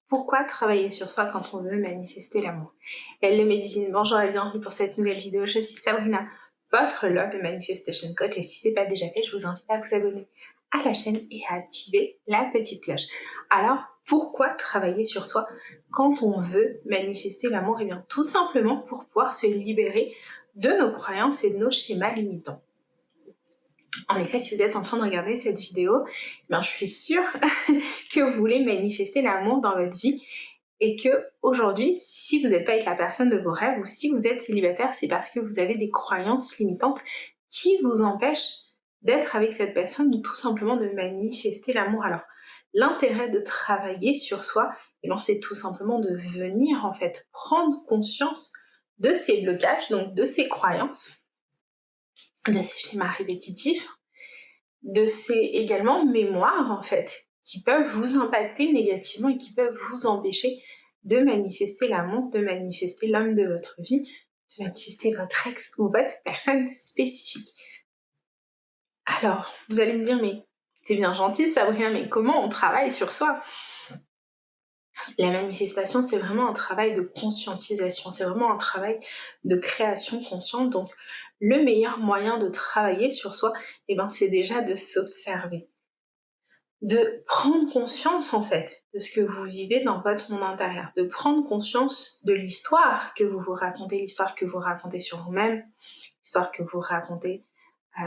Pourquoi travailler sur soi quand on veut manifester l'amour? Hello mes divines, bonjour et bienvenue pour cette nouvelle vidéo. Je suis Sabrina, votre Love and Manifestation Coach, et si ce n'est pas déjà fait, je vous invite à vous abonner à la chaîne et à activer la petite cloche. Alors, pourquoi travailler sur soi quand on veut manifester l'amour? Eh bien, tout simplement pour pouvoir se libérer de nos croyances et de nos schémas limitants. En effet, si vous êtes en train de regarder cette vidéo, je suis sûre que vous voulez manifester l'amour dans votre vie et que aujourd'hui, si vous n'êtes pas avec la personne de vos rêves ou si vous êtes célibataire, c'est parce que vous avez des croyances limitantes qui vous empêchent d'être avec cette personne ou tout simplement de manifester l'amour. Alors, l'intérêt de travailler sur soi, c'est tout simplement de venir en fait prendre conscience de ces blocages, donc de ces croyances, de ces schémas répétitifs, de ces également mémoires en fait qui peuvent vous impacter négativement et qui peuvent vous empêcher de manifester l'amour, de manifester l'homme de votre vie, de manifester votre ex ou votre personne spécifique. Alors, vous allez me dire, mais t'es bien gentille Sabrina, mais comment on travaille sur soi? La manifestation, c'est vraiment un travail de conscientisation, c'est vraiment un travail de création consciente. Donc, le meilleur moyen de travailler sur soi, c'est déjà de s'observer, de prendre conscience en fait de ce que vous vivez dans votre monde intérieur, de prendre conscience de l'histoire que vous vous racontez, l'histoire que vous racontez sur vous-même, l'histoire que vous racontez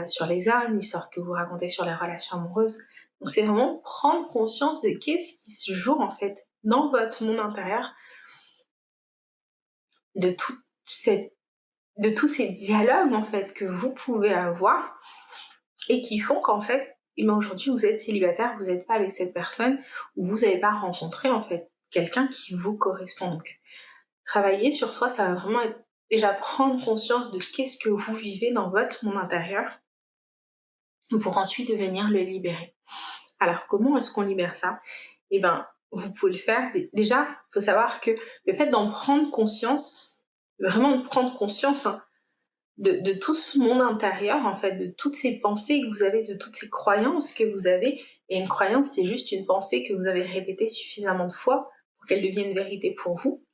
sur les hommes, l'histoire que vous racontez sur les relations amoureuses. Donc c'est vraiment prendre conscience de qu'est-ce qui se joue en fait dans votre monde intérieur, de tous ces dialogues en fait que vous pouvez avoir et qui font qu'en fait, aujourd'hui vous êtes célibataire, vous n'êtes pas avec cette personne ou vous n'avez pas rencontré en fait quelqu'un qui vous correspond. Donc travailler sur soi, ça va vraiment être déjà prendre conscience de qu'est-ce que vous vivez dans votre monde intérieur pour ensuite venir le libérer. Alors comment est-ce qu'on libère ça? Vous pouvez le faire. Déjà, il faut savoir que le fait d'en prendre conscience, vraiment de prendre conscience de tout ce monde intérieur, en fait, de toutes ces pensées que vous avez, de toutes ces croyances que vous avez. Et une croyance, c'est juste une pensée que vous avez répétée suffisamment de fois pour qu'elle devienne vérité pour vous.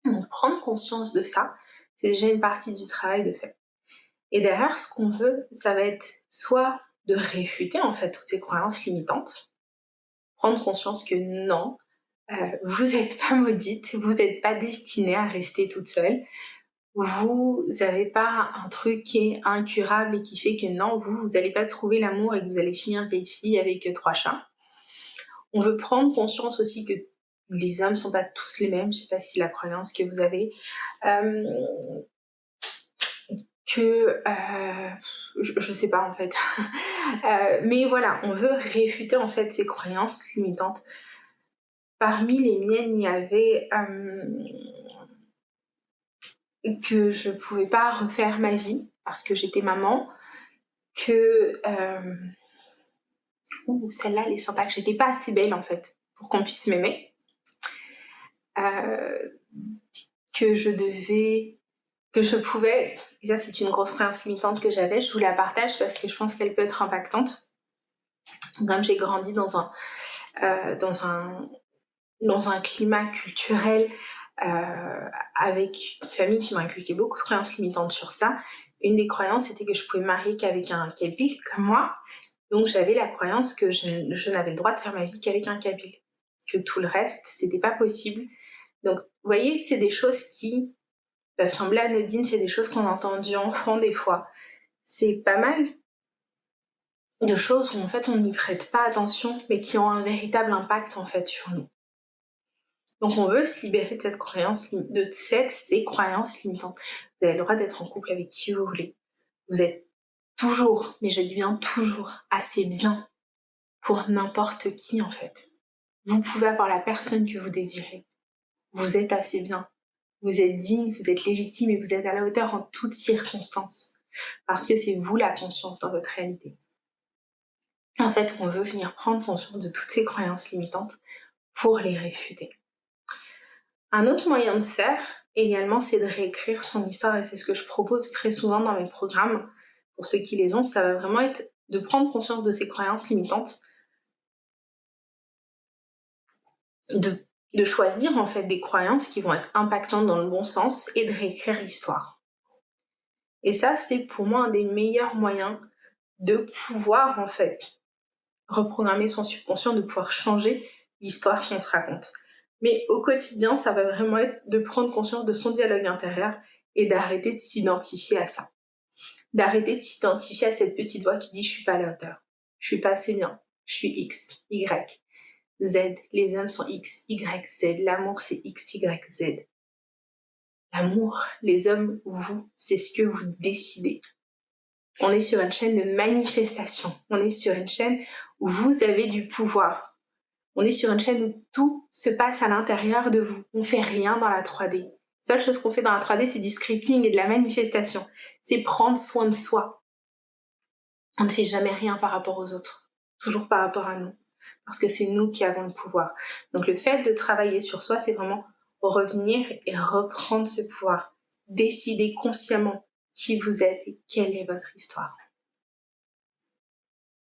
Donc, prendre conscience de ça, c'est déjà une partie du travail de fait. Et derrière, ce qu'on veut, ça va être soit de réfuter, en fait, toutes ces croyances limitantes, prendre conscience que non, vous n'êtes pas maudite, vous n'êtes pas destinée à rester toute seule. Vous n'avez pas un truc qui est incurable et qui fait que non, vous n'allez pas trouver l'amour et que vous allez finir vieille fille avec 3 chats. On veut prendre conscience aussi que les hommes ne sont pas tous les mêmes, je ne sais pas si la croyance que vous avez, je ne sais pas en fait. Mais voilà, on veut réfuter en fait ces croyances limitantes. Parmi les miennes, il y avait que je pouvais pas refaire ma vie parce que j'étais maman, que celle-là elle est sympa, que j'étais pas assez belle en fait pour qu'on puisse m'aimer, que je pouvais, et ça c'est une grosse croyance limitante que j'avais, je vous la partage parce que je pense qu'elle peut être impactante. Comme j'ai grandi dans un climat culturel avec une famille qui m'a inculqué beaucoup de croyances limitantes sur ça. Une des croyances, c'était que je pouvais me marier qu'avec un Kabyle comme moi. Donc j'avais la croyance que je n'avais le droit de faire ma vie qu'avec un Kabyle. Que tout le reste, c'était pas possible. Donc, vous voyez, c'est des choses qui peuvent sembler anodines, c'est des choses qu'on a entendues enfant des fois. C'est pas mal de choses où en fait on n'y prête pas attention, mais qui ont un véritable impact en fait sur nous. Donc on veut se libérer de ces croyances limitantes. Vous avez le droit d'être en couple avec qui vous voulez. Vous êtes toujours, mais je dis bien toujours, assez bien pour n'importe qui en fait. Vous pouvez avoir la personne que vous désirez. Vous êtes assez bien. Vous êtes digne, vous êtes légitime et vous êtes à la hauteur en toutes circonstances. Parce que c'est vous la conscience dans votre réalité. En fait, on veut venir prendre conscience de toutes ces croyances limitantes pour les réfuter. Un autre moyen de faire, également, c'est de réécrire son histoire, et c'est ce que je propose très souvent dans mes programmes. Pour ceux qui les ont, ça va vraiment être de prendre conscience de ces croyances limitantes, de de choisir en fait des croyances qui vont être impactantes dans le bon sens et de réécrire l'histoire. Et ça, c'est pour moi un des meilleurs moyens de pouvoir en fait reprogrammer son subconscient, de pouvoir changer l'histoire qu'on se raconte. Mais au quotidien, ça va vraiment être de prendre conscience de son dialogue intérieur et d'arrêter de s'identifier à ça. D'arrêter de s'identifier à cette petite voix qui dit « je suis pas à la hauteur, je suis pas assez bien, je suis X, Y, Z, les hommes sont X, Y, Z, l'amour c'est X, Y, Z. » L'amour, les hommes, vous, c'est ce que vous décidez. On est sur une chaîne de manifestation. On est sur une chaîne où vous avez du pouvoir. On est sur une chaîne où tout se passe à l'intérieur de vous. On fait rien dans la 3D. La seule chose qu'on fait dans la 3D, c'est du scripting et de la manifestation. C'est prendre soin de soi. On ne fait jamais rien par rapport aux autres. Toujours par rapport à nous. Parce que c'est nous qui avons le pouvoir. Donc le fait de travailler sur soi, c'est vraiment revenir et reprendre ce pouvoir. Décider consciemment qui vous êtes et quelle est votre histoire.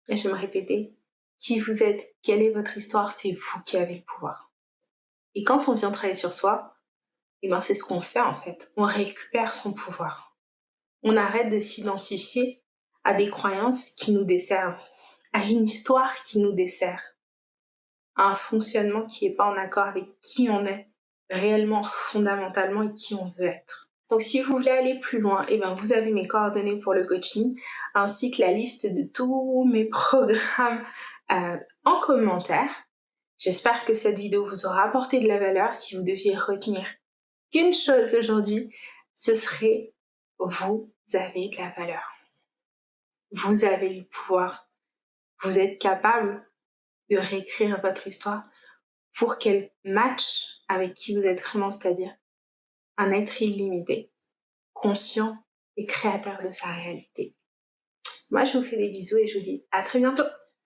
Et je vais me répéter, qui vous êtes, quelle est votre histoire, c'est vous qui avez le pouvoir. Et quand on vient travailler sur soi, eh ben c'est ce qu'on fait en fait. On récupère son pouvoir. On arrête de s'identifier à des croyances qui nous desservent, à une histoire qui nous dessert, à un fonctionnement qui n'est pas en accord avec qui on est réellement, fondamentalement et qui on veut être. Donc si vous voulez aller plus loin, eh ben, vous avez mes coordonnées pour le coaching, ainsi que la liste de tous mes programmes en commentaire. J'espère que cette vidéo vous aura apporté de la valeur. Si vous deviez retenir qu'une chose aujourd'hui, ce serait vous avez de la valeur. Vous avez le pouvoir. Vous êtes capable de réécrire votre histoire pour qu'elle matche avec qui vous êtes vraiment, c'est-à-dire un être illimité, conscient et créateur de sa réalité. Moi, je vous fais des bisous et je vous dis à très bientôt.